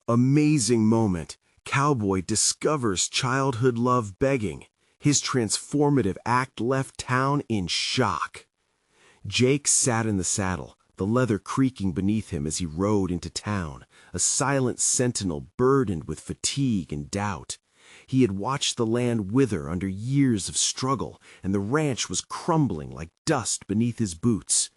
Amazing moment. Cowboy discovers childhood love begging. His transformative act left town in shock. Jake sat in the saddle, the leather creaking beneath him as he rode into town, a silent sentinel burdened with fatigue and doubt. He had watched the land wither under years of struggle, and the ranch was crumbling like dust beneath his boots.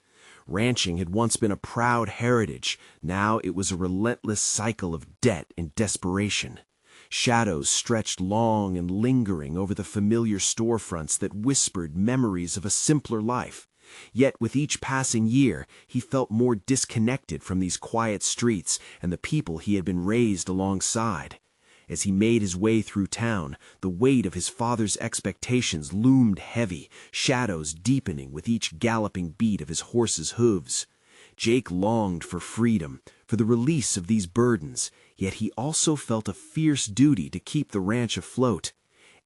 Ranching had once been a proud heritage. Now it was a relentless cycle of debt and desperation. Shadows stretched long and lingering over the familiar storefronts that whispered memories of a simpler life. Yet with each passing year, he felt more disconnected from these quiet streets and the people he had been raised alongside. As he made his way through town, the weight of his father's expectations loomed heavy, shadows deepening with each galloping beat of his horse's hooves. Jake longed for freedom, for the release of these burdens, yet he also felt a fierce duty to keep the ranch afloat.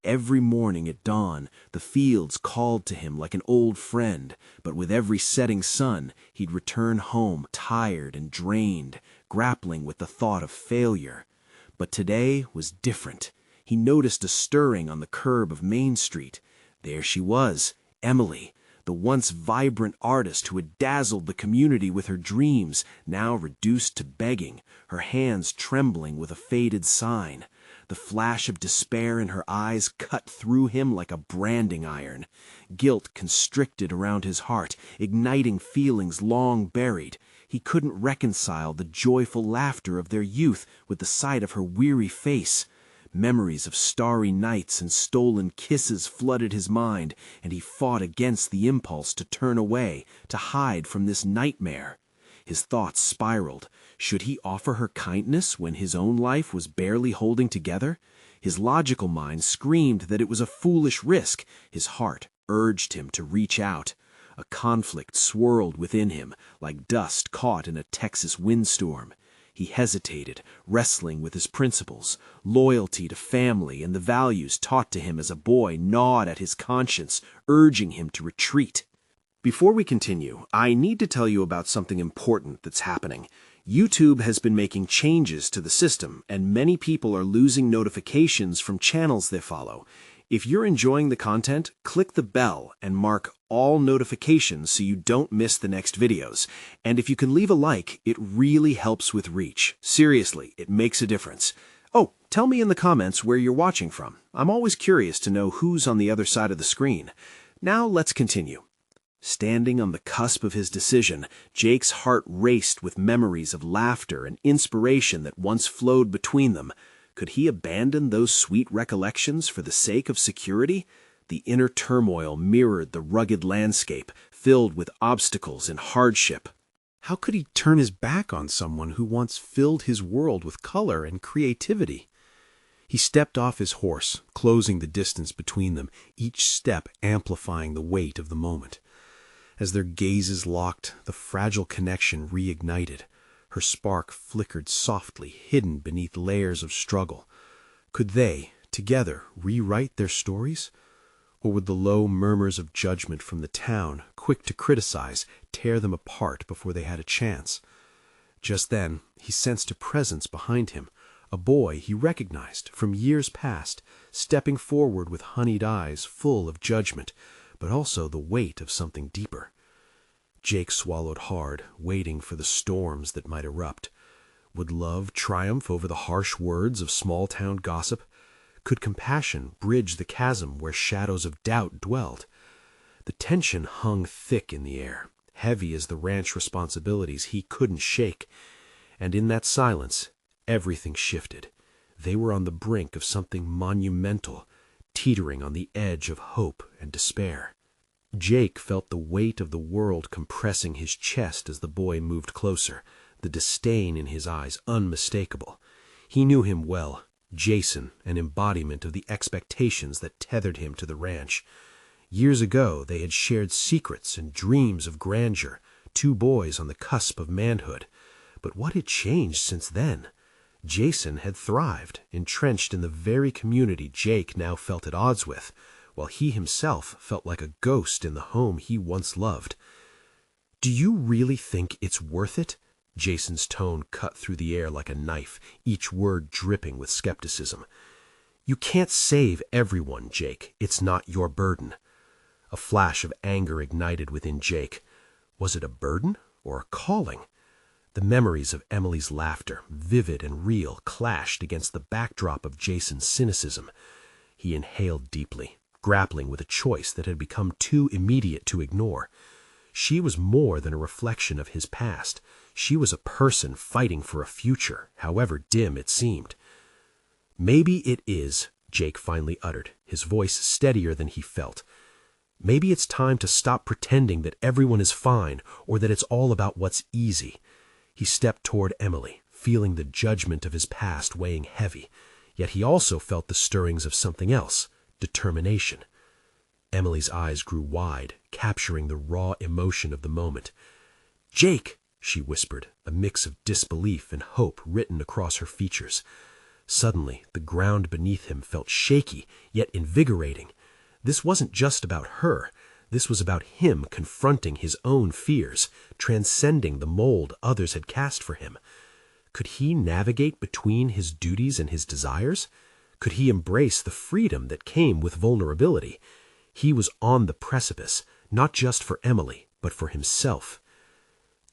Every morning at dawn, the fields called to him like an old friend, but with every setting sun, he'd return home tired and drained, grappling with the thought of failure. But today was different. He noticed a stirring on the curb of Main Street. There she was, Emily, the once vibrant artist who had dazzled the community with her dreams, now reduced to begging, her hands trembling with a faded sign. The flash of despair in her eyes cut through him like a branding iron. Guilt constricted around his heart, igniting feelings long buried. He couldn't reconcile the joyful laughter of their youth with the sight of her weary face. Memories of starry nights and stolen kisses flooded his mind, and he fought against the impulse to turn away, to hide from this nightmare. His thoughts spiraled. Should he offer her kindness when his own life was barely holding together? His logical mind screamed that it was a foolish risk. His heart urged him to reach out. A conflict swirled within him, like dust caught in a Texas windstorm. He hesitated, wrestling with his principles. Loyalty to family and the values taught to him as a boy gnawed at his conscience, urging him to retreat. Before we continue, I need to tell you about something important that's happening. YouTube has been making changes to the system, and many people are losing notifications from channels they follow. If you're enjoying the content, click the bell and mark all notifications so you don't miss the next videos. And if you can leave a like, it really helps with reach. Seriously, it makes a difference. Oh, tell me in the comments where you're watching from. I'm always curious to know who's on the other side of the screen. Now let's continue. Standing on the cusp of his decision, Jake's heart raced with memories of laughter and inspiration that once flowed between them. Could he abandon those sweet recollections for the sake of security? The inner turmoil mirrored the rugged landscape, filled with obstacles and hardship. How could he turn his back on someone who once filled his world with color and creativity? He stepped off his horse, closing the distance between them, each step amplifying the weight of the moment. As their gazes locked, the fragile connection reignited. Her spark flickered softly, hidden beneath layers of struggle. Could they, together, rewrite their stories? Or would the low murmurs of judgment from the town, quick to criticize, tear them apart before they had a chance? Just then, he sensed a presence behind him, a boy he recognized from years past, stepping forward with honeyed eyes full of judgment, but also the weight of something deeper. Jake swallowed hard, waiting for the storms that might erupt. Would love triumph over the harsh words of small-town gossip? Could compassion bridge the chasm where shadows of doubt dwelled? The tension hung thick in the air, heavy as the ranch responsibilities he couldn't shake. And in that silence, everything shifted. They were on the brink of something monumental, teetering on the edge of hope and despair. Jake felt the weight of the world compressing his chest as the boy moved closer, the disdain in his eyes unmistakable. He knew him well, Jason, an embodiment of the expectations that tethered him to the ranch. Years ago, they had shared secrets and dreams of grandeur, two boys on the cusp of manhood. But what had changed since then? Jason had thrived, entrenched in the very community Jake now felt at odds with, while he himself felt like a ghost in the home he once loved. "Do you really think it's worth it?" Jason's tone cut through the air like a knife, each word dripping with skepticism. "You can't save everyone, Jake. It's not your burden." A flash of anger ignited within Jake. Was it a burden or a calling? The memories of Emily's laughter, vivid and real, clashed against the backdrop of Jason's cynicism. He inhaled deeply, grappling with a choice that had become too immediate to ignore. She was more than a reflection of his past. She was a person fighting for a future, however dim it seemed. "Maybe it is," Jake finally uttered, his voice steadier than he felt. "Maybe it's time to stop pretending that everyone is fine or that it's all about what's easy." He stepped toward Emily, feeling the judgment of his past weighing heavy, yet he also felt the stirrings of something else, determination. Emily's eyes grew wide, capturing the raw emotion of the moment. "Jake!" she whispered, a mix of disbelief and hope written across her features. Suddenly, the ground beneath him felt shaky, yet invigorating. This wasn't just about her. This was about him confronting his own fears, transcending the mold others had cast for him. Could he navigate between his duties and his desires? Could he embrace the freedom that came with vulnerability? He was on the precipice, not just for Emily, but for himself.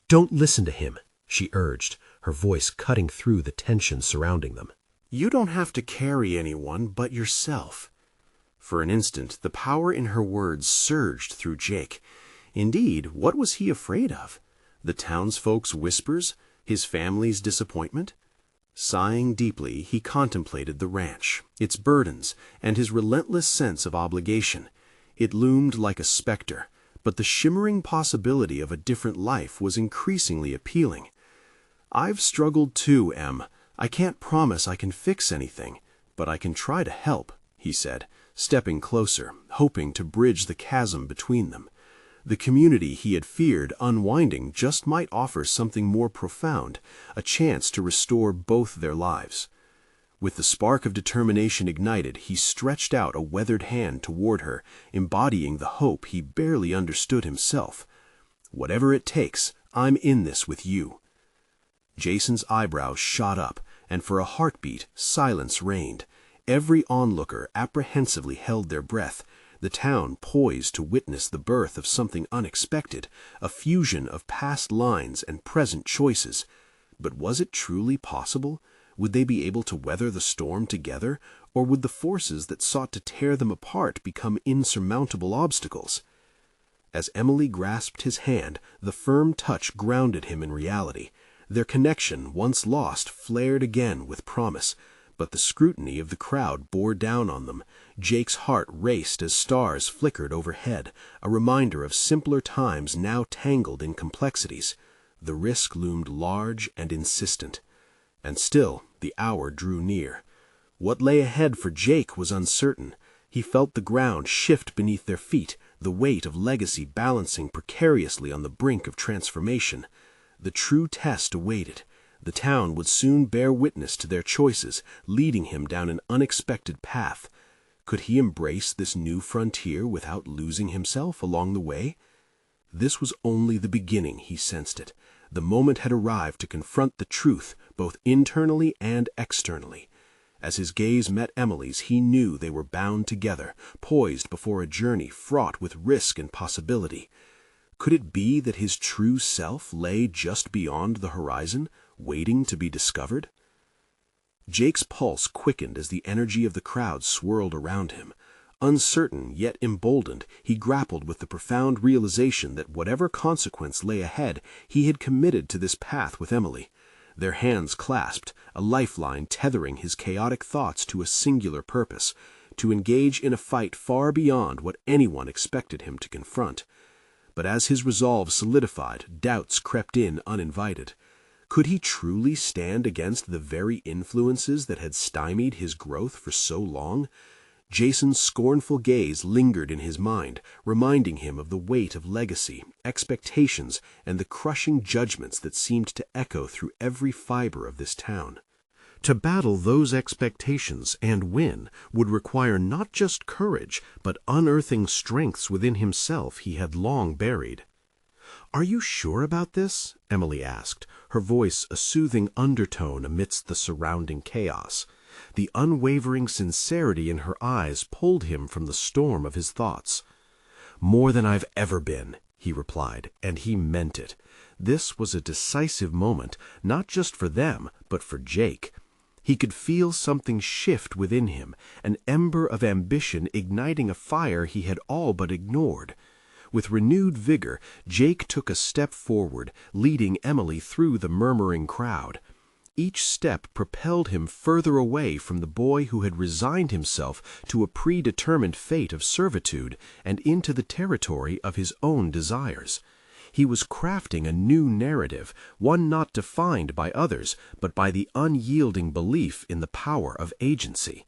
"Don't listen to him," she urged, her voice cutting through the tension surrounding them. "You don't have to carry anyone but yourself." For an instant, the power in her words surged through Jake. Indeed, what was he afraid of? The townsfolk's whispers? His family's disappointment? Sighing deeply, he contemplated the ranch, its burdens, and his relentless sense of obligation. It loomed like a specter, but the shimmering possibility of a different life was increasingly appealing. "I've struggled too, Em. I can't promise I can fix anything, but I can try to help," he said, stepping closer, hoping to bridge the chasm between them. The community he had feared unwinding just might offer something more profound, a chance to restore both their lives. With the spark of determination ignited, he stretched out a weathered hand toward her, embodying the hope he barely understood himself. "Whatever it takes, I'm in this with you." Jason's eyebrows shot up, and for a heartbeat, silence reigned. Every onlooker apprehensively held their breath, the town poised to witness the birth of something unexpected, a fusion of past lines and present choices. But was it truly possible? Would they be able to weather the storm together, or would the forces that sought to tear them apart become insurmountable obstacles? As Emily grasped his hand, the firm touch grounded him in reality. Their connection, once lost, flared again with promise. But the scrutiny of the crowd bore down on them. Jake's heart raced as stars flickered overhead, a reminder of simpler times now tangled in complexities. The risk loomed large and insistent. And still, the hour drew near. What lay ahead for Jake was uncertain. He felt the ground shift beneath their feet, the weight of legacy balancing precariously on the brink of transformation. The true test awaited. The town would soon bear witness to their choices, leading him down an unexpected path. Could he embrace this new frontier without losing himself along the way? This was only the beginning, he sensed it. The moment had arrived to confront the truth, both internally and externally. As his gaze met Emily's, he knew they were bound together, poised before a journey fraught with risk and possibility. Could it be that his true self lay just beyond the horizon, waiting to be discovered? Jake's pulse quickened as the energy of the crowd swirled around him. Uncertain, yet emboldened, he grappled with the profound realization that whatever consequence lay ahead, he had committed to this path with Emily. Their hands clasped, a lifeline tethering his chaotic thoughts to a singular purpose, to engage in a fight far beyond what anyone expected him to confront. But as his resolve solidified, doubts crept in uninvited. Could he truly stand against the very influences that had stymied his growth for so long? Jason's scornful gaze lingered in his mind, reminding him of the weight of legacy, expectations, and the crushing judgments that seemed to echo through every fiber of this town. To battle those expectations and win would require not just courage, but unearthing strengths within himself he had long buried. "Are you sure about this?" Emily asked, her voice a soothing undertone amidst the surrounding chaos. The unwavering sincerity in her eyes pulled him from the storm of his thoughts. "More than I've ever been," he replied, and he meant it. This was a decisive moment, not just for them, but for Jake. He could feel something shift within him, an ember of ambition igniting a fire he had all but ignored. With renewed vigor, Jake took a step forward, leading Emily through the murmuring crowd. Each step propelled him further away from the boy who had resigned himself to a predetermined fate of servitude and into the territory of his own desires. He was crafting a new narrative, one not defined by others, but by the unyielding belief in the power of agency.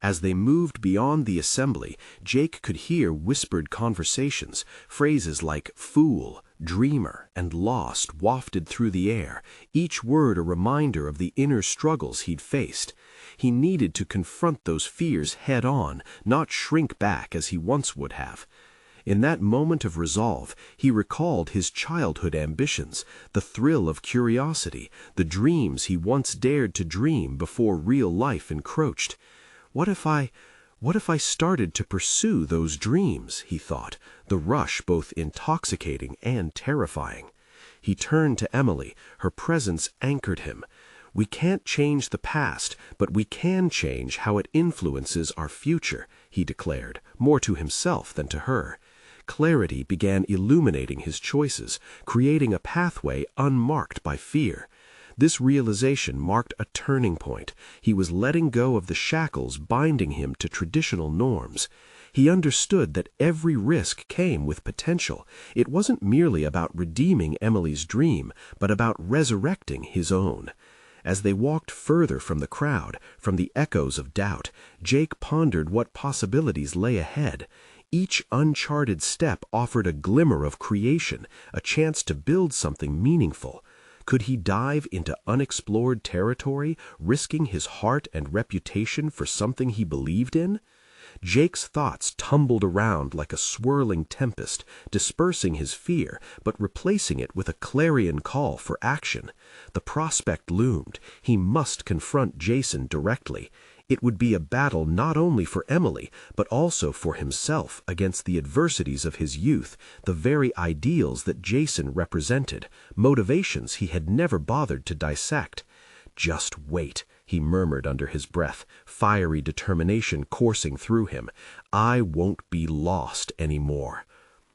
As they moved beyond the assembly, Jake could hear whispered conversations, phrases like fool, dreamer, and lost wafted through the air, each word a reminder of the inner struggles he'd faced. He needed to confront those fears head-on, not shrink back as he once would have. In that moment of resolve, he recalled his childhood ambitions, the thrill of curiosity, the dreams he once dared to dream before real life encroached. What if I started to pursue those dreams, he thought, the rush both intoxicating and terrifying. He turned to Emily, her presence anchored him. "We can't change the past, but we can change how it influences our future," he declared, more to himself than to her. Clarity began illuminating his choices, creating a pathway unmarked by fear. This realization marked a turning point. He was letting go of the shackles binding him to traditional norms. He understood that every risk came with potential. It wasn't merely about redeeming Emily's dream, but about resurrecting his own. As they walked further from the crowd, from the echoes of doubt, Jake pondered what possibilities lay ahead. Each uncharted step offered a glimmer of creation, a chance to build something meaningful. Could he dive into unexplored territory, risking his heart and reputation for something he believed in? Jake's thoughts tumbled around like a swirling tempest, dispersing his fear, but replacing it with a clarion call for action. The prospect loomed. He must confront Jason directly. It would be a battle not only for Emily, but also for himself against the adversities of his youth, the very ideals that Jason represented, motivations he had never bothered to dissect. "Just wait," he murmured under his breath, fiery determination coursing through him. "I won't be lost anymore."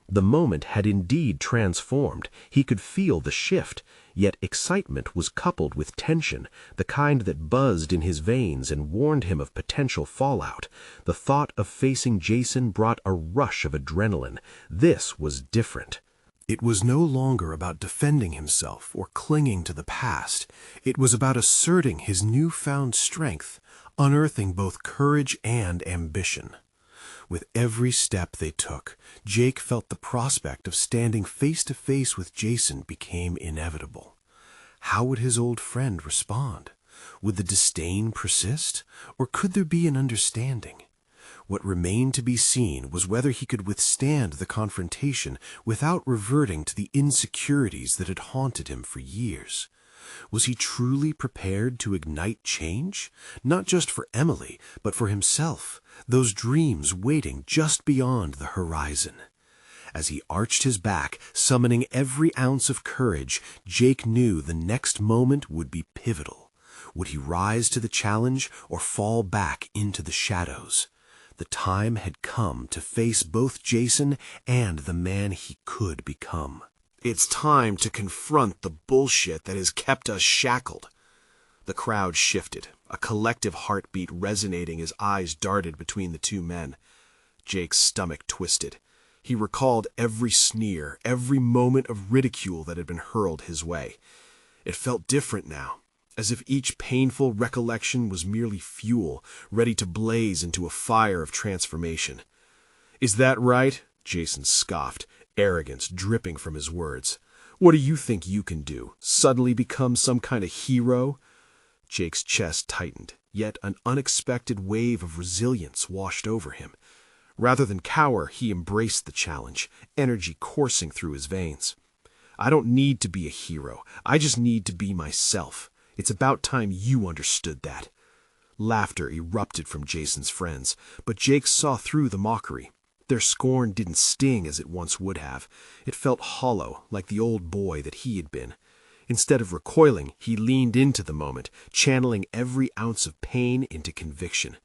The moment had indeed transformed. He could feel the shift, yet excitement was coupled with tension, the kind that buzzed in his veins and warned him of potential fallout. The thought of facing Jason brought a rush of adrenaline. This was different. It was no longer about defending himself or clinging to the past. It was about asserting his newfound strength, unearthing both courage and ambition. With every step they took, Jake felt the prospect of standing face to face with Jason became inevitable. How would his old friend respond? Would the disdain persist, or could there be an understanding? What remained to be seen was whether he could withstand the confrontation without reverting to the insecurities that had haunted him for years. Was he truly prepared to ignite change? Not just for Emily, but for himself, those dreams waiting just beyond the horizon. As he arched his back, summoning every ounce of courage, Jake knew the next moment would be pivotal. Would he rise to the challenge or fall back into the shadows? The time had come to face both Jason and the man he could become. "It's time to confront the bullshit that has kept us shackled." The crowd shifted, a collective heartbeat resonating as eyes darted between the two men. Jake's stomach twisted. He recalled every sneer, every moment of ridicule that had been hurled his way. It felt different now, as if each painful recollection was merely fuel, ready to blaze into a fire of transformation. "Is that right?" Jason scoffed, arrogance dripping from his words. "What do you think you can do? Suddenly become some kind of hero?" Jake's chest tightened, yet an unexpected wave of resilience washed over him. Rather than cower, he embraced the challenge, energy coursing through his veins. I don't need to be a hero. I just need to be myself. It's about time you understood that." Laughter erupted from Jason's friends, but Jake saw through the mockery. Their scorn didn't sting as it once would have. It felt hollow, like the old boy that he had been. Instead of recoiling, he leaned into the moment, channeling every ounce of pain into conviction.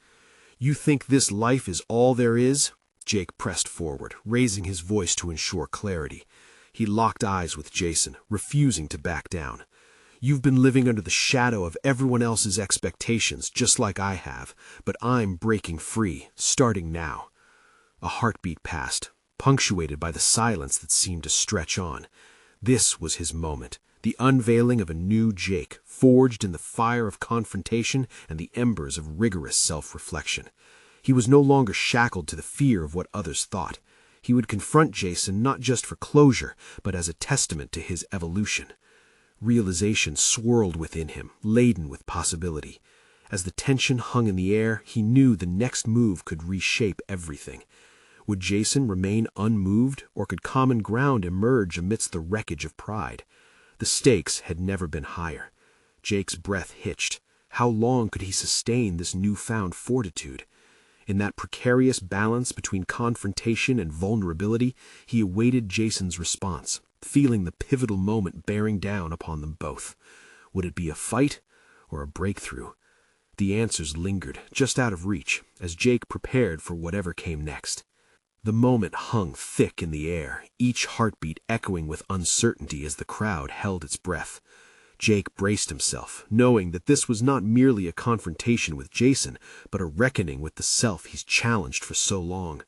"You think this life is all there is?" Jake pressed forward, raising his voice to ensure clarity. He locked eyes with Jason, refusing to back down. "You've been living under the shadow of everyone else's expectations, just like I have, but I'm breaking free, starting now." A heartbeat passed, punctuated by the silence that seemed to stretch on. This was his moment, the unveiling of a new Jake, forged in the fire of confrontation and the embers of rigorous self-reflection. He was no longer shackled to the fear of what others thought. He would confront Jason not just for closure, but as a testament to his evolution. Realization swirled within him, laden with possibility. As the tension hung in the air, he knew the next move could reshape everything. Would Jason remain unmoved, or could common ground emerge amidst the wreckage of pride? The stakes had never been higher. Jake's breath hitched. How long could he sustain this newfound fortitude? In that precarious balance between confrontation and vulnerability, he awaited Jason's response, feeling the pivotal moment bearing down upon them both. Would it be a fight or a breakthrough? The answers lingered, just out of reach, as Jake prepared for whatever came next. The moment hung thick in the air, each heartbeat echoing with uncertainty as the crowd held its breath. Jake braced himself, knowing that this was not merely a confrontation with Jason, but a reckoning with the self he's challenged for so long.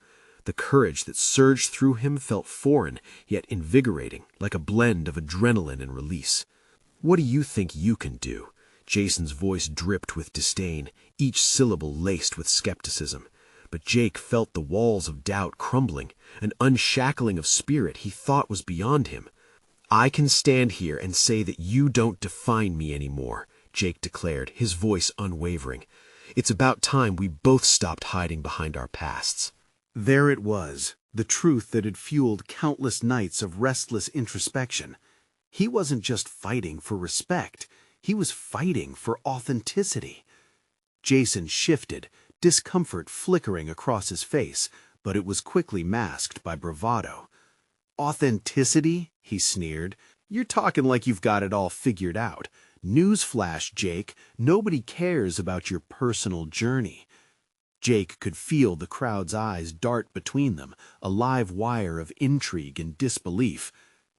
The courage that surged through him felt foreign, yet invigorating, like a blend of adrenaline and release. "What do you think you can do?" Jason's voice dripped with disdain, each syllable laced with skepticism. But Jake felt the walls of doubt crumbling, an unshackling of spirit he thought was beyond him. "I can stand here and say that you don't define me anymore," Jake declared, his voice unwavering. "It's about time we both stopped hiding behind our pasts." There it was, the truth that had fueled countless nights of restless introspection. He wasn't just fighting for respect, he was fighting for authenticity. Jason shifted, discomfort flickering across his face, but it was quickly masked by bravado. "Authenticity?" he sneered. "You're talking like you've got it all figured out. Newsflash, Jake, nobody cares about your personal journey." Jake could feel the crowd's eyes dart between them, a live wire of intrigue and disbelief.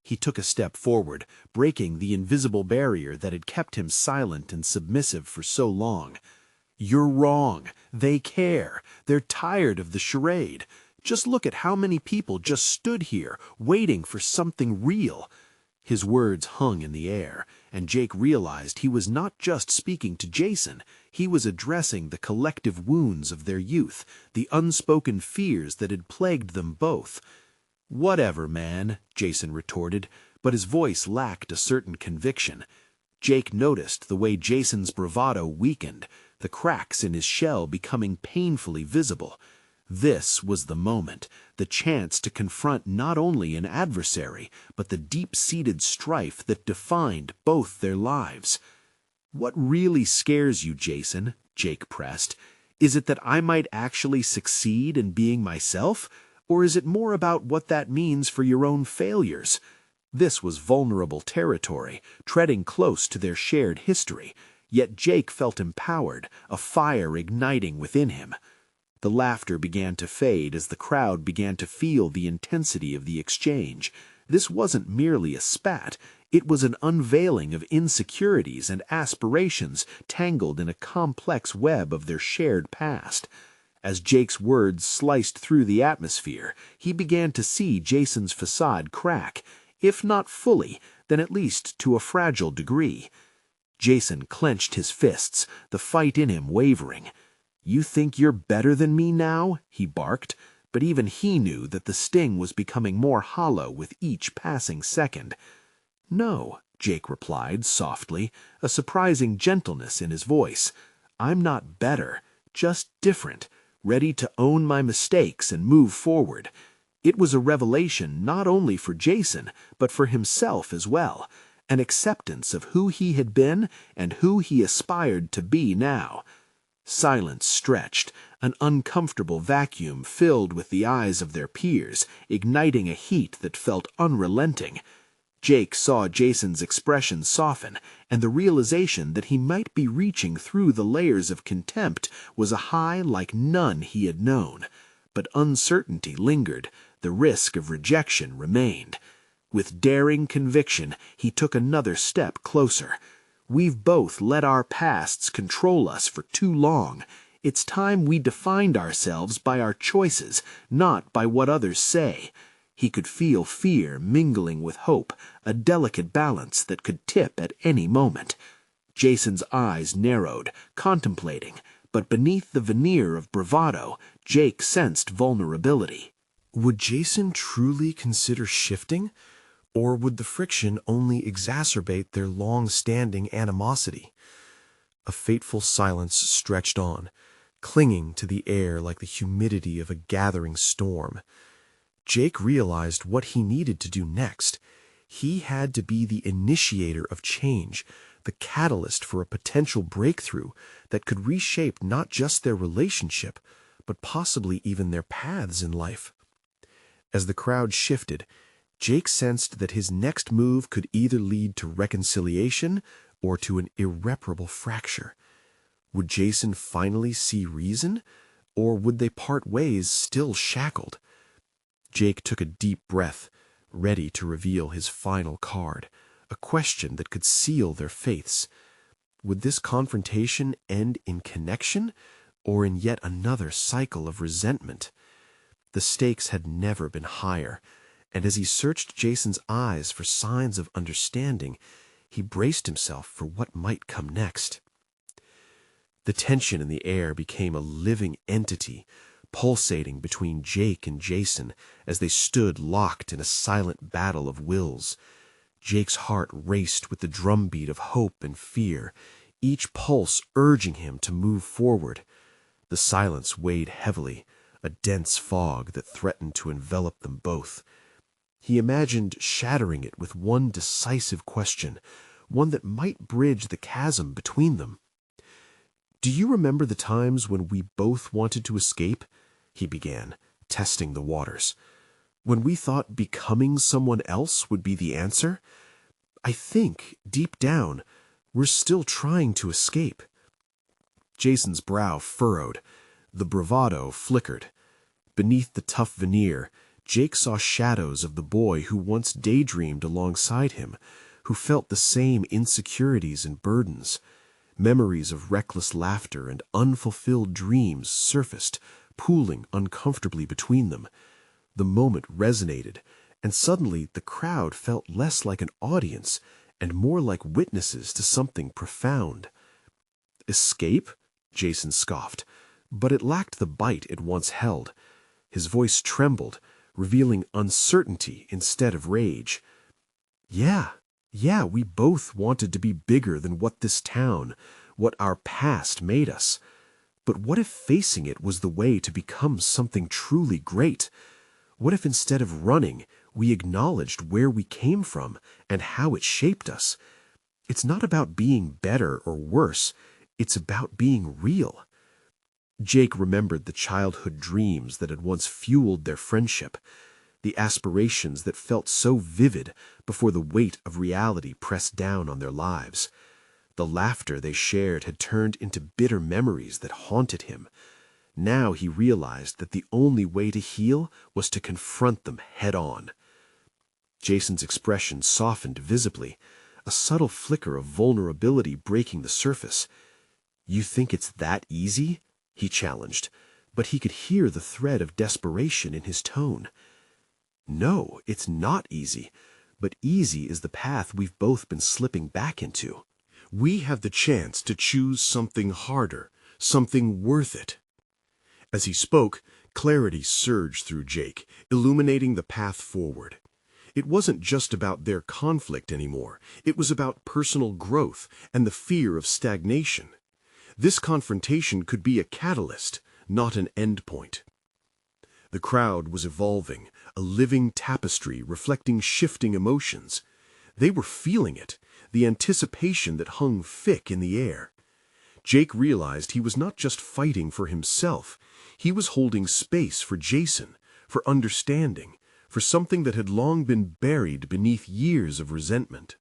He took a step forward, breaking the invisible barrier that had kept him silent and submissive for so long. "You're wrong. They care. They're tired of the charade. Just look at how many people just stood here, waiting for something real." His words hung in the air, and Jake realized he was not just speaking to Jason. He was addressing the collective wounds of their youth, the unspoken fears that had plagued them both. "Whatever, man," Jason retorted, but his voice lacked a certain conviction. Jake noticed the way Jason's bravado weakened, the cracks in his shell becoming painfully visible. This was the moment, the chance to confront not only an adversary, but the deep-seated strife that defined both their lives. "What really scares you, Jason?" Jake pressed. "Is it that I might actually succeed in being myself? Or is it more about what that means for your own failures?" This was vulnerable territory, treading close to their shared history, yet Jake felt empowered, a fire igniting within him. The laughter began to fade as the crowd began to feel the intensity of the exchange. This wasn't merely a spat, it was an unveiling of insecurities and aspirations tangled in a complex web of their shared past. As Jake's words sliced through the atmosphere, he began to see Jason's facade crack, if not fully, then at least to a fragile degree. Jason clenched his fists, the fight in him wavering. "You think you're better than me now?" he barked, but even he knew that the sting was becoming more hollow with each passing second. "No," Jake replied softly, a surprising gentleness in his voice. "I'm not better, just different, ready to own my mistakes and move forward. It was a revelation not only for Jason, but for himself as well, an acceptance of who he had been and who he aspired to be now. Silence stretched, an uncomfortable vacuum filled with the eyes of their peers, igniting a heat that felt unrelenting. Jake saw Jason's expression soften, and the realization that he might be reaching through the layers of contempt was a high like none he had known. But uncertainty lingered, the risk of rejection remained. With daring conviction, he took another step closer. We've both let our pasts control us for too long. It's time we defined ourselves by our choices, not by what others say. He could feel fear mingling with hope, a delicate balance that could tip at any moment. Jason's eyes narrowed, contemplating, but beneath the veneer of bravado, Jake sensed vulnerability. Would Jason truly consider shifting? Or would the friction only exacerbate their long-standing animosity? A fateful silence stretched on, clinging to the air like the humidity of a gathering storm. Jake realized what he needed to do next. He had to be the initiator of change, the catalyst for a potential breakthrough that could reshape not just their relationship, but possibly even their paths in life. As the crowd shifted, Jake sensed that his next move could either lead to reconciliation or to an irreparable fracture. Would Jason finally see reason, or would they part ways still shackled? Jake took a deep breath, ready to reveal his final card, a question that could seal their faiths. Would this confrontation end in connection, or in yet another cycle of resentment? The stakes had never been higher, and as he searched Jason's eyes for signs of understanding, he braced himself for what might come next. The tension in the air became a living entity, pulsating between Jake and Jason as they stood locked in a silent battle of wills. Jake's heart raced with the drumbeat of hope and fear, each pulse urging him to move forward. The silence weighed heavily, a dense fog that threatened to envelop them both. He imagined shattering it with one decisive question, one that might bridge the chasm between them. "Do you remember the times when we both wanted to escape?" he began, testing the waters. "When we thought becoming someone else would be the answer? I think, deep down, we're still trying to escape." Jason's brow furrowed. The bravado flickered. Beneath the tough veneer, Jake saw shadows of the boy who once daydreamed alongside him, who felt the same insecurities and burdens. Memories of reckless laughter and unfulfilled dreams surfaced, pooling uncomfortably between them. The moment resonated, and suddenly the crowd felt less like an audience and more like witnesses to something profound. "Escape?" Jason scoffed, but it lacked the bite it once held. His voice trembled, revealing uncertainty instead of rage. Yeah, we both wanted to be bigger than what this town, what our past made us. But what if facing it was the way to become something truly great? What if instead of running, we acknowledged where we came from and how it shaped us? It's not about being better or worse, it's about being real. Jake remembered the childhood dreams that had once fueled their friendship, the aspirations that felt so vivid before the weight of reality pressed down on their lives. The laughter they shared had turned into bitter memories that haunted him. Now he realized that the only way to heal was to confront them head-on. Jason's expression softened visibly, a subtle flicker of vulnerability breaking the surface. "You think it's that easy?" he challenged, but he could hear the thread of desperation in his tone. "No, it's not easy, but easy is the path we've both been slipping back into. We have the chance to choose something harder, something worth it." As he spoke, clarity surged through Jake, illuminating the path forward. It wasn't just about their conflict anymore. It was about personal growth and the fear of stagnation. This confrontation could be a catalyst, not an endpoint. The crowd was evolving, a living tapestry reflecting shifting emotions. They were feeling it, the anticipation that hung thick in the air. Jake realized he was not just fighting for himself, he was holding space for Jason, for understanding, for something that had long been buried beneath years of resentment.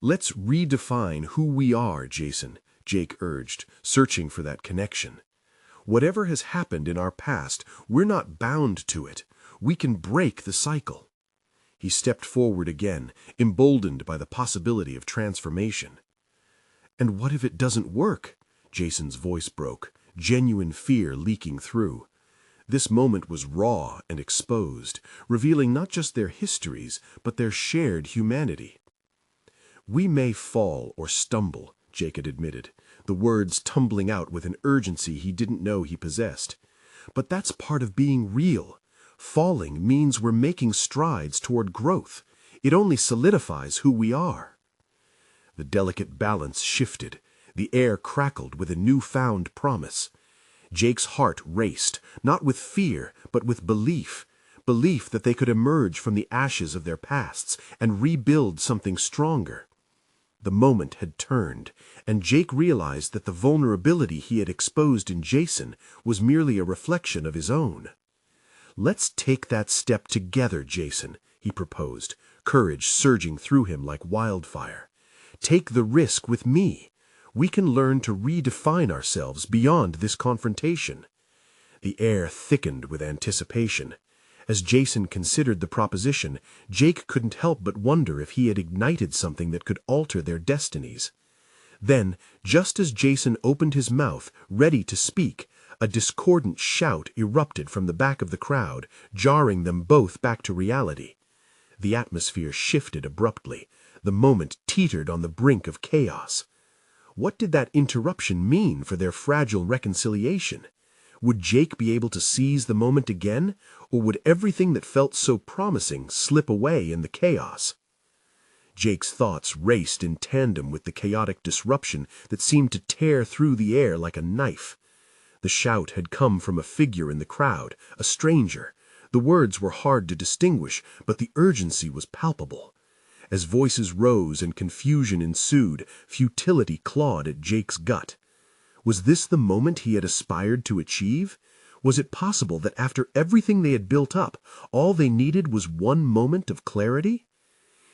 "Let's redefine who we are, Jason," Jake urged, searching for that connection. "Whatever has happened in our past, we're not bound to it. We can break the cycle." He stepped forward again, emboldened by the possibility of transformation. "And what if it doesn't work?" Jason's voice broke, genuine fear leaking through. This moment was raw and exposed, revealing not just their histories, but their shared humanity. "We may fall or stumble," Jake had admitted, the words tumbling out with an urgency he didn't know he possessed. "But that's part of being real. Falling means we're making strides toward growth. It only solidifies who we are." The delicate balance shifted. The air crackled with a newfound promise. Jake's heart raced, not with fear, but with belief. Belief that they could emerge from the ashes of their pasts and rebuild something stronger. The moment had turned, and Jake realized that the vulnerability he had exposed in Jason was merely a reflection of his own. "Let's take that step together, Jason," he proposed, courage surging through him like wildfire. "Take the risk with me. We can learn to redefine ourselves beyond this confrontation." The air thickened with anticipation. As Jason considered the proposition, Jake couldn't help but wonder if he had ignited something that could alter their destinies. Then, just as Jason opened his mouth, ready to speak, a discordant shout erupted from the back of the crowd, jarring them both back to reality. The atmosphere shifted abruptly. The moment teetered on the brink of chaos. What did that interruption mean for their fragile reconciliation? Would Jake be able to seize the moment again, or would everything that felt so promising slip away in the chaos? Jake's thoughts raced in tandem with the chaotic disruption that seemed to tear through the air like a knife. The shout had come from a figure in the crowd, a stranger. The words were hard to distinguish, but the urgency was palpable. As voices rose and confusion ensued, futility clawed at Jake's gut. Was this the moment he had aspired to achieve? Was it possible that after everything they had built up, all they needed was one moment of clarity?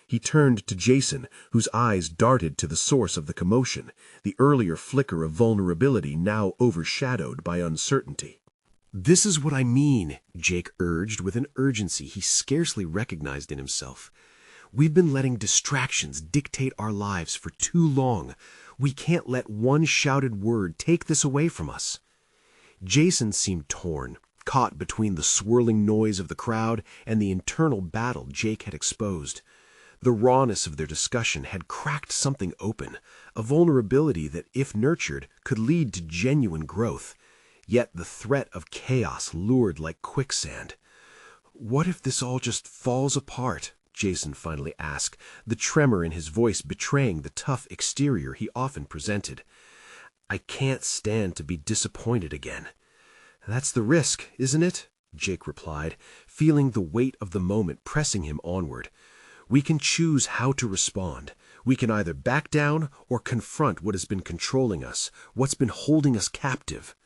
He turned to Jason, whose eyes darted to the source of the commotion, the earlier flicker of vulnerability now overshadowed by uncertainty. "This is what I mean," Jake urged with an urgency he scarcely recognized in himself. "We've been letting distractions dictate our lives for too long. We can't let one shouted word take this away from us." Jason seemed torn, caught between the swirling noise of the crowd and the internal battle Jake had exposed. The rawness of their discussion had cracked something open, a vulnerability that, if nurtured, could lead to genuine growth. Yet the threat of chaos lured like quicksand. "What if this all just falls apart?" Jason finally asked, the tremor in his voice betraying the tough exterior he often presented. "I can't stand to be disappointed again." "That's the risk, isn't it?" Jake replied, feeling the weight of the moment pressing him onward. "We can choose how to respond. We can either back down or confront what has been controlling us, what's been holding us captive."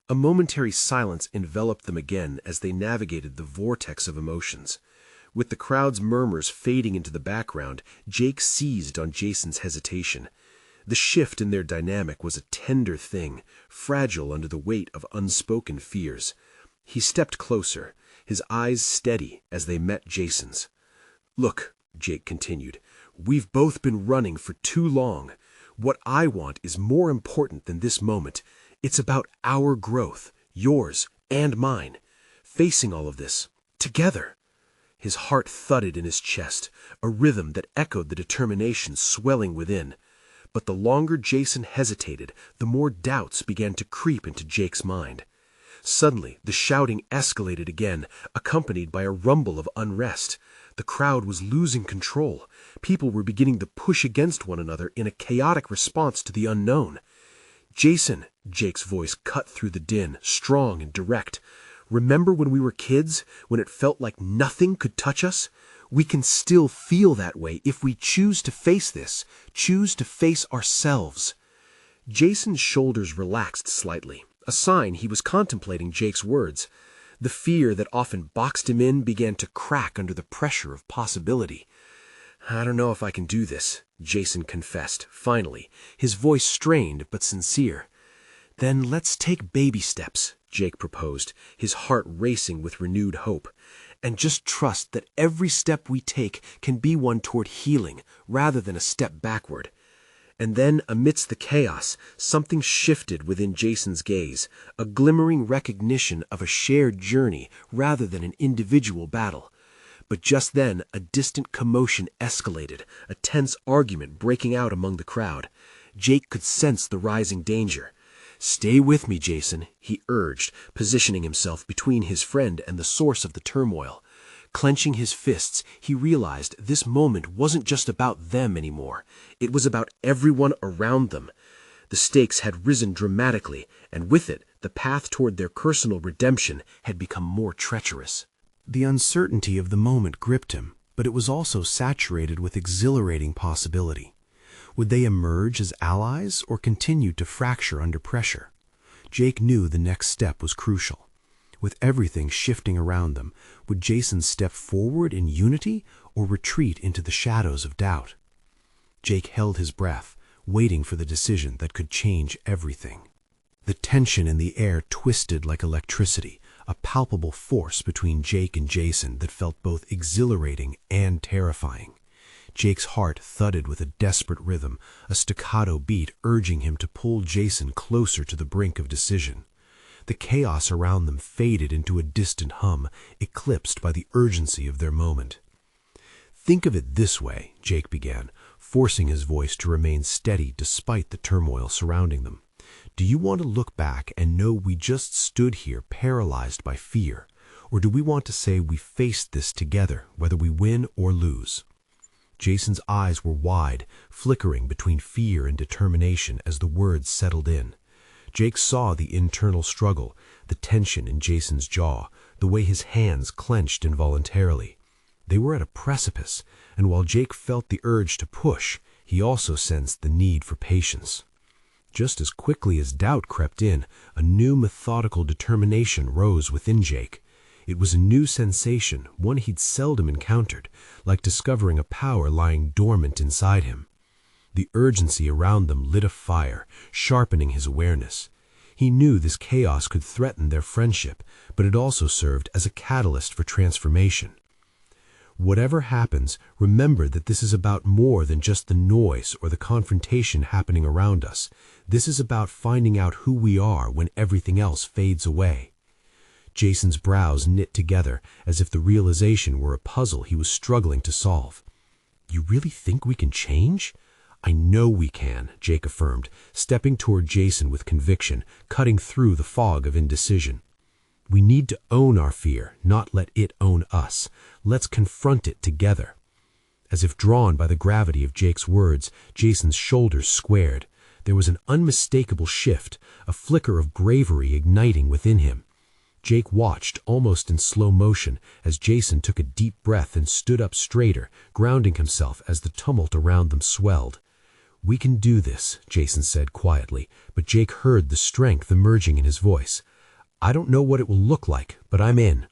A momentary silence enveloped them again as they navigated the vortex of emotions. With the crowd's murmurs fading into the background, Jake seized on Jason's hesitation. The shift in their dynamic was a tender thing, fragile under the weight of unspoken fears. He stepped closer, his eyes steady as they met Jason's. "Look," Jake continued, "we've both been running for too long. What I want is more important than this moment. It's about our growth, yours and mine, facing all of this, together." His heart thudded in his chest, a rhythm that echoed the determination swelling within. But the longer Jason hesitated, the more doubts began to creep into Jake's mind. Suddenly, the shouting escalated again, accompanied by a rumble of unrest. The crowd was losing control. People were beginning to push against one another in a chaotic response to the unknown. "Jason," Jake's voice cut through the din, strong and direct, Remember when we were kids, when it felt like nothing could touch us? We can still feel that way if we choose to face this, choose to face ourselves. Jason's shoulders relaxed slightly, a sign he was contemplating Jake's words. The fear that often boxed him in began to crack under the pressure of possibility. "I don't know if I can do this," Jason confessed, finally, his voice strained but sincere. "Then let's take baby steps," Jake proposed, his heart racing with renewed hope. "And just trust that every step we take can be one toward healing, rather than a step backward." And then, amidst the chaos, something shifted within Jason's gaze, a glimmering recognition of a shared journey rather than an individual battle. But just then, a distant commotion escalated, a tense argument breaking out among the crowd. Jake could sense the rising danger. "Stay with me, Jason," he urged, positioning himself between his friend and the source of the turmoil. Clenching his fists, he realized this moment wasn't just about them anymore. It was about everyone around them. The stakes had risen dramatically, and with it, the path toward their personal redemption had become more treacherous. The uncertainty of the moment gripped him, but it was also saturated with exhilarating possibility. Would they emerge as allies or continue to fracture under pressure? Jake knew the next step was crucial. With everything shifting around them, would Jason step forward in unity or retreat into the shadows of doubt? Jake held his breath, waiting for the decision that could change everything. The tension in the air twisted like electricity, a palpable force between Jake and Jason that felt both exhilarating and terrifying. Jake's heart thudded with a desperate rhythm, a staccato beat urging him to pull Jason closer to the brink of decision. The chaos around them faded into a distant hum, eclipsed by the urgency of their moment. "Think of it this way," Jake began, forcing his voice to remain steady despite the turmoil surrounding them. "Do you want to look back and know we just stood here paralyzed by fear? Or do we want to say we faced this together, whether we win or lose?" Jason's eyes were wide, flickering between fear and determination as the words settled in. Jake saw the internal struggle, the tension in Jason's jaw, the way his hands clenched involuntarily. They were at a precipice, and while Jake felt the urge to push, he also sensed the need for patience. Just as quickly as doubt crept in, a new methodical determination rose within Jake. It was a new sensation, one he'd seldom encountered, like discovering a power lying dormant inside him. The urgency around them lit a fire, sharpening his awareness. He knew this chaos could threaten their friendship, but it also served as a catalyst for transformation. Whatever happens, remember that this is about more than just the noise or the confrontation happening around us. This is about finding out who we are when everything else fades away. Jason's brows knit together as if the realization were a puzzle he was struggling to solve. "You really think we can change?" "I know we can," Jake affirmed, stepping toward Jason with conviction, cutting through the fog of indecision. "We need to own our fear, not let it own us. Let's confront it together." As if drawn by the gravity of Jake's words, Jason's shoulders squared. There was an unmistakable shift, a flicker of bravery igniting within him. Jake watched, almost in slow motion, as Jason took a deep breath and stood up straighter, grounding himself as the tumult around them swelled. "We can do this," Jason said quietly, but Jake heard the strength emerging in his voice. "I don't know what it will look like, but I'm in."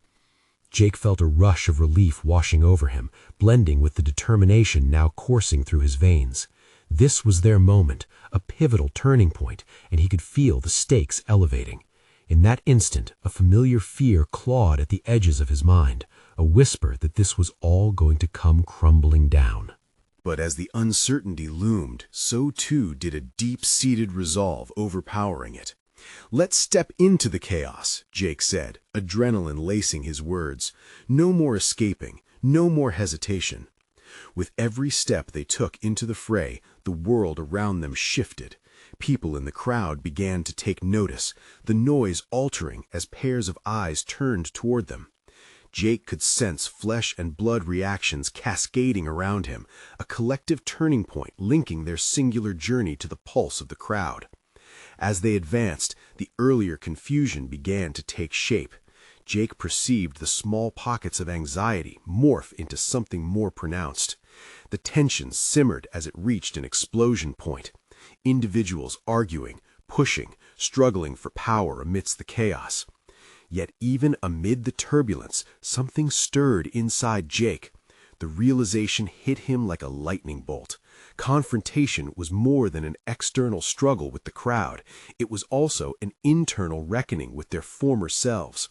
Jake felt a rush of relief washing over him, blending with the determination now coursing through his veins. This was their moment, a pivotal turning point, and he could feel the stakes elevating. In that instant, a familiar fear clawed at the edges of his mind, a whisper that this was all going to come crumbling down. But as the uncertainty loomed, so too did a deep-seated resolve overpowering it. "Let's step into the chaos," Jake said, adrenaline lacing his words. "No more escaping, no more hesitation." With every step they took into the fray, the world around them shifted. People in the crowd began to take notice, the noise altering as pairs of eyes turned toward them. Jake could sense flesh and blood reactions cascading around him, a collective turning point linking their singular journey to the pulse of the crowd. As they advanced, the earlier confusion began to take shape. Jake perceived the small pockets of anxiety morph into something more pronounced. The tension simmered as it reached an explosion point. Individuals arguing, pushing, struggling for power amidst the chaos. Yet even amid the turbulence, something stirred inside Jake. The realization hit him like a lightning bolt. Confrontation was more than an external struggle with the crowd. It was also an internal reckoning with their former selves.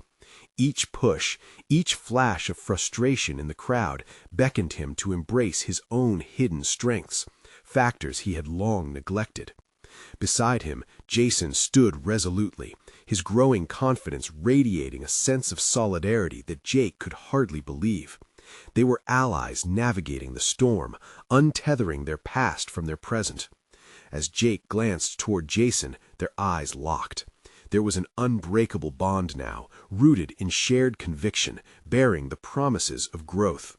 Each push, each flash of frustration in the crowd beckoned him to embrace his own hidden strengths, factors he had long neglected. Beside him, Jason stood resolutely, his growing confidence radiating a sense of solidarity that Jake could hardly believe. They were allies navigating the storm, untethering their past from their present. As Jake glanced toward Jason, their eyes locked. There was an unbreakable bond now, rooted in shared conviction, bearing the promises of growth.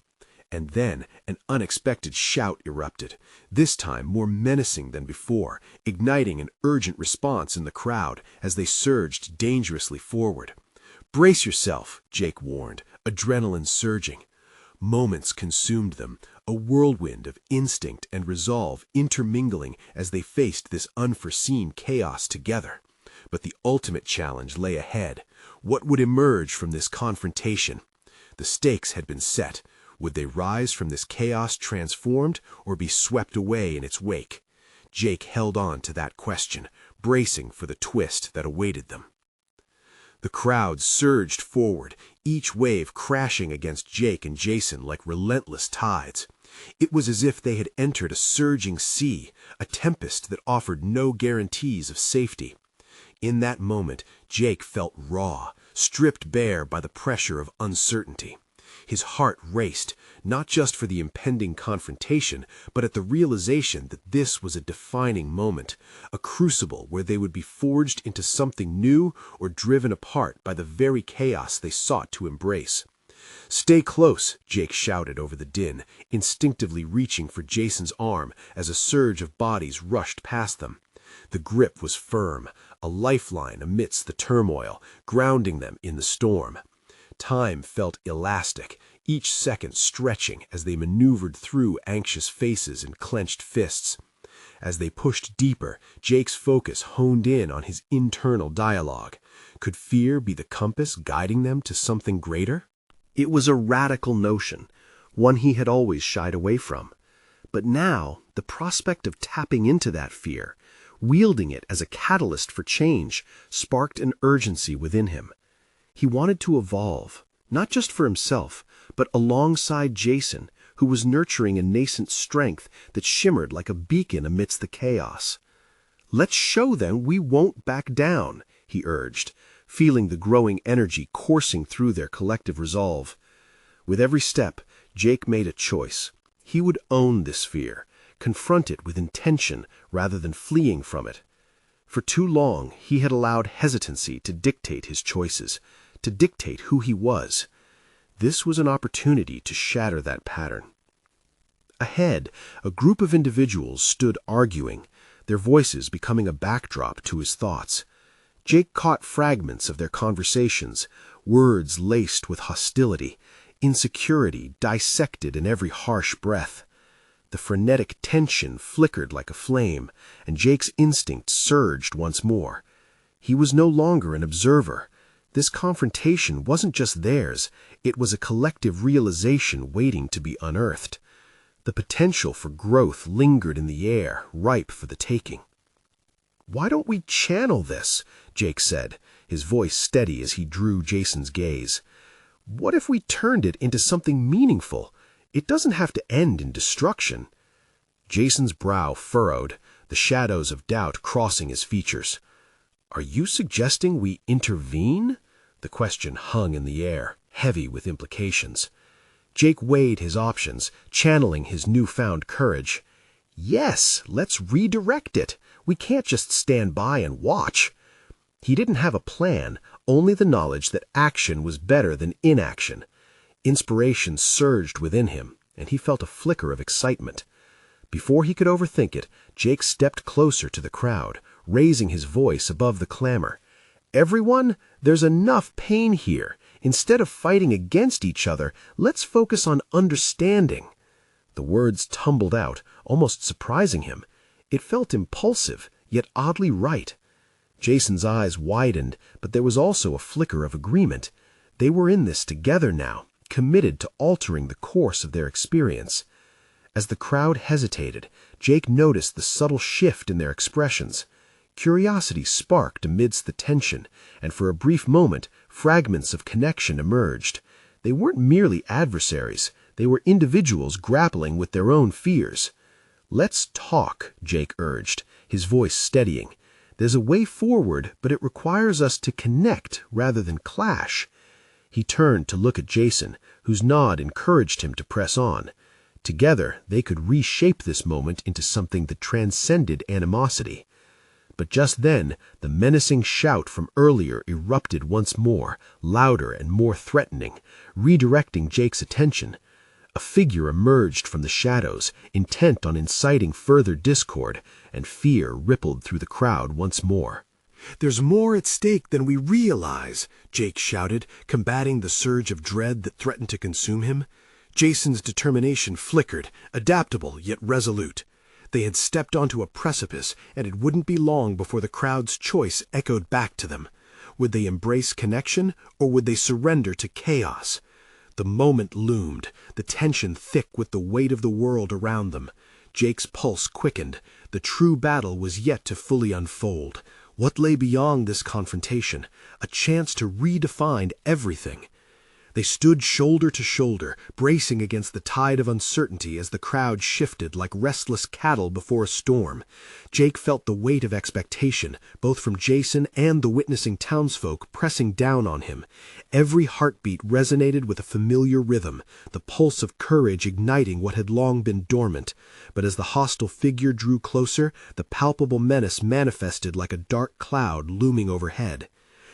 And then an unexpected shout erupted, this time more menacing than before, igniting an urgent response in the crowd as they surged dangerously forward. "Brace yourself," Jake warned, adrenaline surging. Moments consumed them, a whirlwind of instinct and resolve intermingling as they faced this unforeseen chaos together. But the ultimate challenge lay ahead. What would emerge from this confrontation? The stakes had been set. Would they rise from this chaos transformed or be swept away in its wake? Jake held on to that question, bracing for the twist that awaited them. The crowd surged forward, each wave crashing against Jake and Jason like relentless tides. It was as if they had entered a surging sea, a tempest that offered no guarantees of safety. In that moment, Jake felt raw, stripped bare by the pressure of uncertainty. His heart raced, not just for the impending confrontation, but at the realization that this was a defining moment, a crucible where they would be forged into something new or driven apart by the very chaos they sought to embrace. "Stay close," Jake shouted over the din, instinctively reaching for Jason's arm as a surge of bodies rushed past them. The grip was firm, a lifeline amidst the turmoil, grounding them in the storm. Time felt elastic, each second stretching as they maneuvered through anxious faces and clenched fists. As they pushed deeper, Jake's focus honed in on his internal dialogue. Could fear be the compass guiding them to something greater? It was a radical notion, one he had always shied away from. But now, the prospect of tapping into that fear, wielding it as a catalyst for change, sparked an urgency within him. He wanted to evolve, not just for himself, but alongside Jason, who was nurturing a nascent strength that shimmered like a beacon amidst the chaos. "Let's show them we won't back down," he urged, feeling the growing energy coursing through their collective resolve. With every step, Jake made a choice. He would own this fear, confront it with intention rather than fleeing from it. For too long, he had allowed hesitancy to dictate his choices, to dictate who he was. This was an opportunity to shatter that pattern. Ahead, a group of individuals stood arguing, their voices becoming a backdrop to his thoughts. Jake caught fragments of their conversations, words laced with hostility, insecurity dissected in every harsh breath. The frenetic tension flickered like a flame, and Jake's instinct surged once more. He was no longer an observer. This confrontation wasn't just theirs, it was a collective realization waiting to be unearthed. The potential for growth lingered in the air, ripe for the taking. "Why don't we channel this?" Jake said, his voice steady as he drew Jason's gaze. "What if we turned it into something meaningful? It doesn't have to end in destruction." Jason's brow furrowed, the shadows of doubt crossing his features. "Are you suggesting we intervene?" The question hung in the air, heavy with implications. Jake weighed his options, channeling his newfound courage. "Yes, let's redirect it. We can't just stand by and watch." He didn't have a plan, only the knowledge that action was better than inaction. Inspiration surged within him, and he felt a flicker of excitement. Before he could overthink it, Jake stepped closer to the crowd, raising his voice above the clamor. "Everyone, there's enough pain here. Instead of fighting against each other, let's focus on understanding." The words tumbled out, almost surprising him. It felt impulsive, yet oddly right. Jason's eyes widened, but there was also a flicker of agreement. They were in this together now, committed to altering the course of their experience. As the crowd hesitated, Jake noticed the subtle shift in their expressions. Curiosity sparked amidst the tension, and for a brief moment, fragments of connection emerged. They weren't merely adversaries. They were individuals grappling with their own fears. "Let's talk," Jake urged, his voice steadying. "There's a way forward, but it requires us to connect rather than clash." He turned to look at Jason, whose nod encouraged him to press on. Together, they could reshape this moment into something that transcended animosity. But just then, the menacing shout from earlier erupted once more, louder and more threatening, redirecting Jake's attention. A figure emerged from the shadows, intent on inciting further discord, and fear rippled through the crowd once more. "There's more at stake than we realize," Jake shouted, combating the surge of dread that threatened to consume him. Jason's determination flickered, adaptable yet resolute. They had stepped onto a precipice, and it wouldn't be long before the crowd's choice echoed back to them. Would they embrace connection, or would they surrender to chaos? The moment loomed, the tension thick with the weight of the world around them. Jake's pulse quickened. The true battle was yet to fully unfold. What lay beyond this confrontation? A chance to redefine everything. They stood shoulder to shoulder, bracing against the tide of uncertainty as the crowd shifted like restless cattle before a storm. Jake felt the weight of expectation, both from Jason and the witnessing townsfolk, pressing down on him. Every heartbeat resonated with a familiar rhythm, the pulse of courage igniting what had long been dormant. But as the hostile figure drew closer, the palpable menace manifested like a dark cloud looming overhead.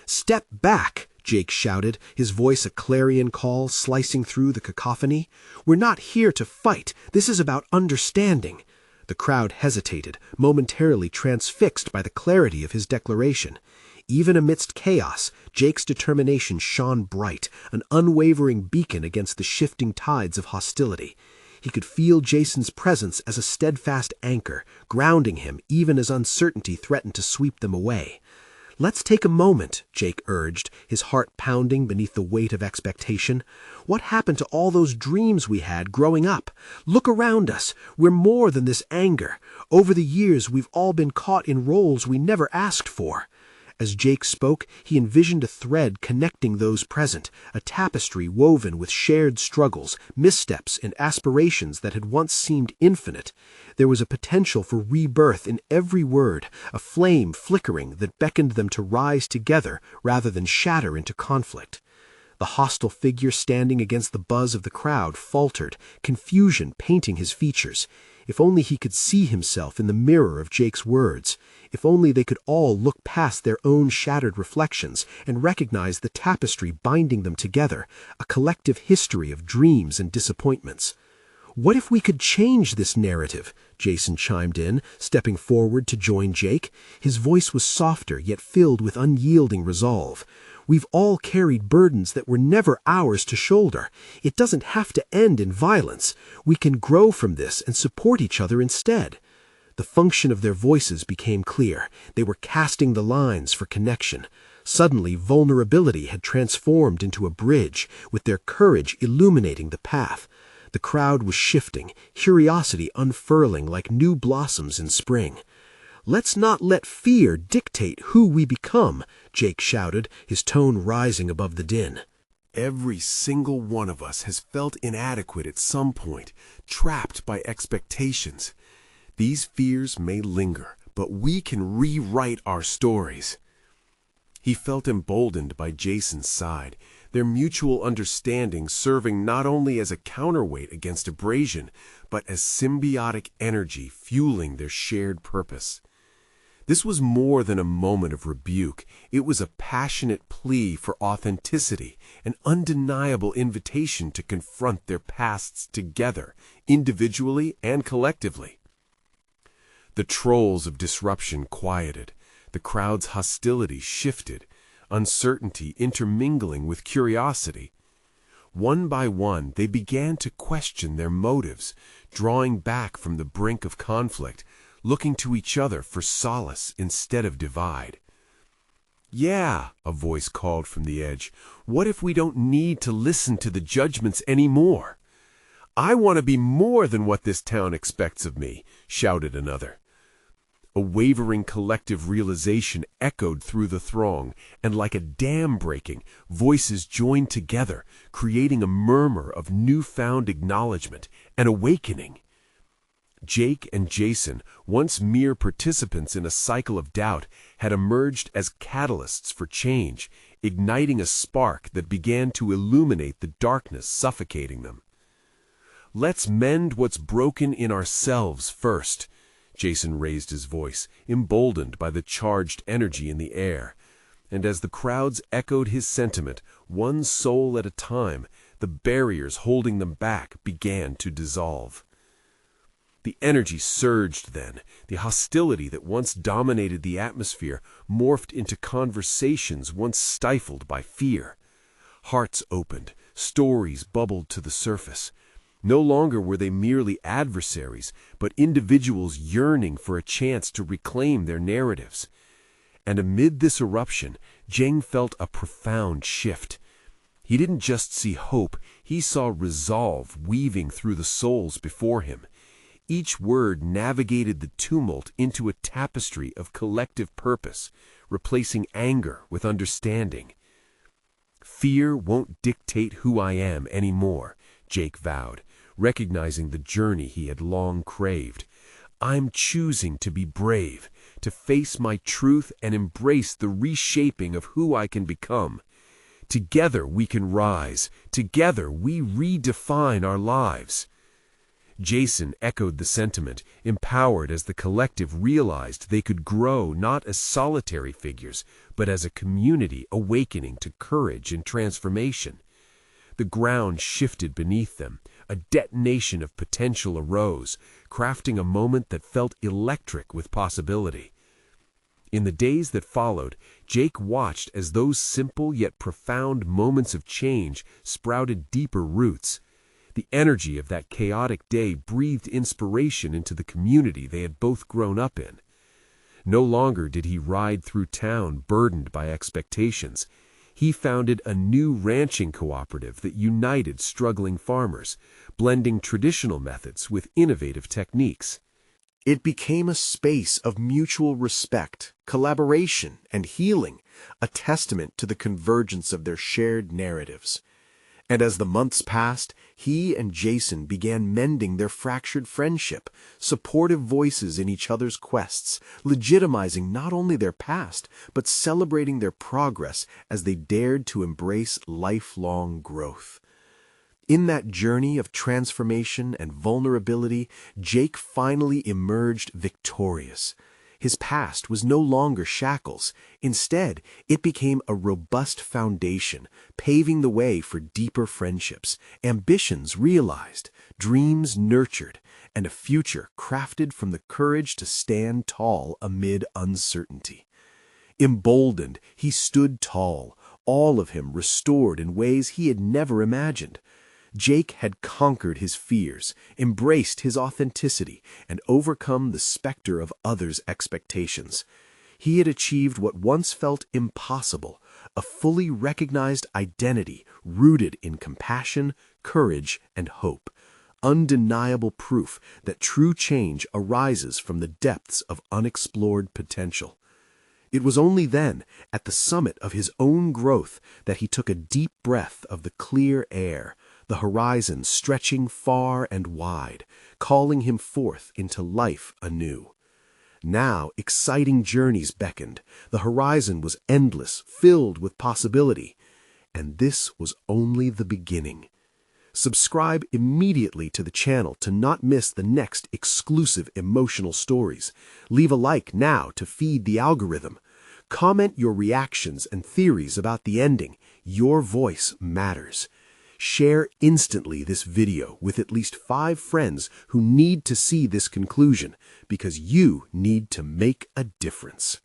"Step back!" Jake shouted, his voice a clarion call slicing through the cacophony. "We're not here to fight. This is about understanding." The crowd hesitated, momentarily transfixed by the clarity of his declaration. Even amidst chaos, Jake's determination shone bright, an unwavering beacon against the shifting tides of hostility. He could feel Jason's presence as a steadfast anchor, grounding him even as uncertainty threatened to sweep them away. "Let's take a moment," Jake urged, his heart pounding beneath the weight of expectation. "What happened to all those dreams we had growing up? Look around us. We're more than this anger. Over the years, we've all been caught in roles we never asked for." As Jake spoke, he envisioned a thread connecting those present, a tapestry woven with shared struggles, missteps, and aspirations that had once seemed infinite. There was a potential for rebirth in every word, a flame flickering that beckoned them to rise together rather than shatter into conflict. The hostile figure standing against the buzz of the crowd faltered, confusion painting his features. If only he could see himself in the mirror of Jake's words. If only they could all look past their own shattered reflections and recognize the tapestry binding them together, a collective history of dreams and disappointments. "What if we could change this narrative?" Jason chimed in, stepping forward to join Jake. His voice was softer, yet filled with unyielding resolve. "We've all carried burdens that were never ours to shoulder. It doesn't have to end in violence. We can grow from this and support each other instead." The function of their voices became clear. They were casting the lines for connection. Suddenly, vulnerability had transformed into a bridge, with their courage illuminating the path. The crowd was shifting, curiosity unfurling like new blossoms in spring. "Let's not let fear dictate who we become," Jake shouted, his tone rising above the din. Every single one of us has felt inadequate at some point, trapped by expectations. These fears may linger, but we can rewrite our stories. He felt emboldened by Jason's side, their mutual understanding serving not only as a counterweight against abrasion, but as symbiotic energy fueling their shared purpose. This was more than a moment of rebuke. It was a passionate plea for authenticity, an undeniable invitation to confront their pasts together, individually and collectively. The trolls of disruption quieted. The crowd's hostility shifted. uncertainty intermingling with curiosity. One by one, they began to question their motives, drawing back from the brink of conflict, looking to each other for solace instead of divide. "Yeah," a voice called from the edge, "what if we don't need to listen to the judgments anymore?" "I want to be more than what this town expects of me," shouted another. A wavering collective realization echoed through the throng, and like a dam breaking, voices joined together, creating a murmur of newfound acknowledgement, an awakening. Jake and Jason, once mere participants in a cycle of doubt, had emerged as catalysts for change, igniting a spark that began to illuminate the darkness suffocating them. "Let's mend what's broken in ourselves first," Jason raised his voice, emboldened by the charged energy in the air. And as the crowds echoed his sentiment, one soul at a time, the barriers holding them back began to dissolve. The energy surged then. The hostility that once dominated the atmosphere morphed into conversations once stifled by fear. Hearts opened, stories bubbled to the surface. No longer were they merely adversaries, but individuals yearning for a chance to reclaim their narratives. And amid this eruption, Jeng felt a profound shift. He didn't just see hope, he saw resolve weaving through the souls before him. Each word navigated the tumult into a tapestry of collective purpose, replacing anger with understanding. "Fear won't dictate who I am anymore," Jake vowed, recognizing the journey he had long craved. "I'm choosing to be brave, to face my truth and embrace the reshaping of who I can become. Together we can rise. Together we redefine our lives." Jason echoed the sentiment, empowered as the collective realized they could grow not as solitary figures, but as a community awakening to courage and transformation. The ground shifted beneath them. A detonation of potential arose, crafting a moment that felt electric with possibility. In the days that followed, Jake watched as those simple yet profound moments of change sprouted deeper roots. The energy of that chaotic day breathed inspiration into the community they had both grown up in. No longer did he ride through town burdened by expectations. He founded a new ranching cooperative that united struggling farmers, blending traditional methods with innovative techniques. It became a space of mutual respect, collaboration, and healing, a testament to the convergence of their shared narratives. And as the months passed, he and Jason began mending their fractured friendship, supportive voices in each other's quests, legitimizing not only their past, but celebrating their progress as they dared to embrace lifelong growth. In that journey of transformation and vulnerability, Jake finally emerged victorious. His past was no longer shackles. Instead, it became a robust foundation, paving the way for deeper friendships, ambitions realized, dreams nurtured, and a future crafted from the courage to stand tall amid uncertainty. Emboldened, he stood tall, all of him restored in ways he had never imagined. Jake had conquered his fears, embraced his authenticity, and overcome the specter of others' expectations. He had achieved what once felt impossible, a fully recognized identity rooted in compassion, courage, and hope, undeniable proof that true change arises from the depths of unexplored potential. It was only then, at the summit of his own growth, that he took a deep breath of the clear air, the horizon stretching far and wide, calling him forth into life anew. Now exciting journeys beckoned. The horizon was endless, filled with possibility. And this was only the beginning. Subscribe immediately to the channel to not miss the next exclusive emotional stories. Leave a like now to feed the algorithm. Comment your reactions and theories about the ending. Your voice matters. Share instantly this video with at least 5 friends who need to see this conclusion, because you need to make a difference.